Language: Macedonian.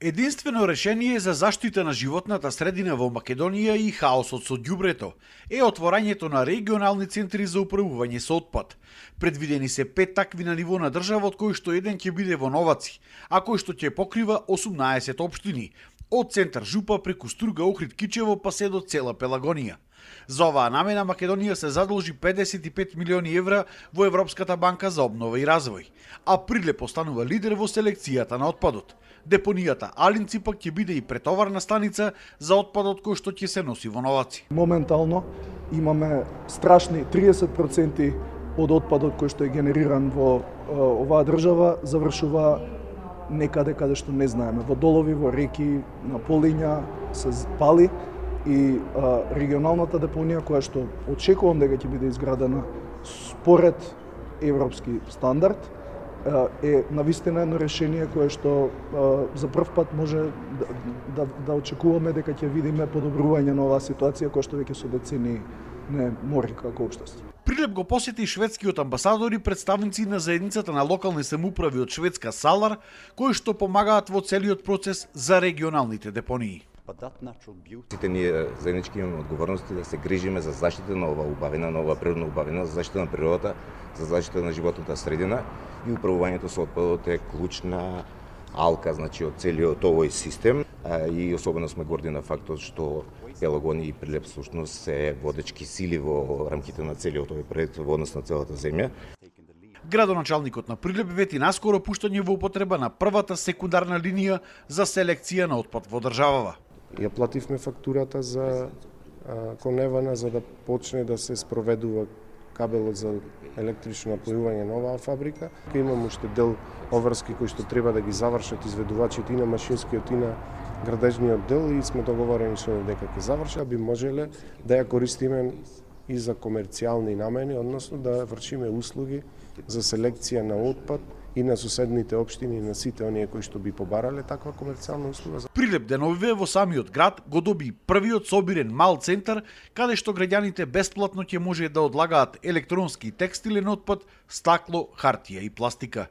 Единствено решение за заштита на животната средина во Македонија и хаосот со ѓубрето е отворањето на регионални центри за управување со отпад. Предвидени се 5 такви на ниво на држава, од кои што еден ќе биде во Новаци, а кој што ќе покрива 18 општини, од центар Жупа преку Струга, Охрид, Кичево па се до цела Пелагонија. За оваа намена Македонија се задолжи 55 милиони евра во Европската банка за обнова и развој, а Прилеп останува лидер во селекцијата на отпадот. Депонијата Алинци пак ќе биде и претоварна станица за отпадот кој што ќе се носи во Новаци. Моментално имаме страшни 30% од отпадот кој што е генериран во оваа држава завршува некаде каде што не знаеме, во долови, во реки, на полиња се пали. И регионалната депонија која што очекувам дека ќе биде изградена според европски стандард е навистина едно решение кое што за прв пат може да очекуваме дека ќе видиме подобрување на оваа ситуација која што веќе со децении не мори како општество. Прилеп го посети шведскиот амбасадор и представници на заедницата на локални самоуправи од Шведска Салар, кои што помагаат во целиот процес за регионалните депонии. Сите ние заеднички имаме одговорности да се грижиме за заштита на оваа убавина, на оваа природна убавина, за заштита на природата, за заштита на животната средина и управувањето со отпадот е клучна алка, значи од целиот овој систем и особено сме горди на фактот што Пелагонија и Прилеп всушност се водечки сили во рамките на целиот овој проект во однос на целата земја. Градоначалникот на Прилеп вети наскоро пуштање во употреба на првата секундарна линија за селекција на отпад во државава. Ја плативме фактурата за Коневана за да почне да се спроведува кабелот за електрично напојување на оваа фабрика. Имам уште дел обврски кои што треба да ги завршат изведувачите и на машинскиот и на градежниот дел и сме договорени со нив дека ќе завршат, би можеле да ја користиме и за комерцијални намени, односно да вршиме услуги за селекција на отпад и на соседните општини и на сите оние кои што би побарале таква комерцијална услуга. Прилеп деновиве во самиот град го доби првиот собирен мал центар каде што граѓаните бесплатно ќе може да одлагаат електронски и текстилен отпад, стакло, хартија и пластика.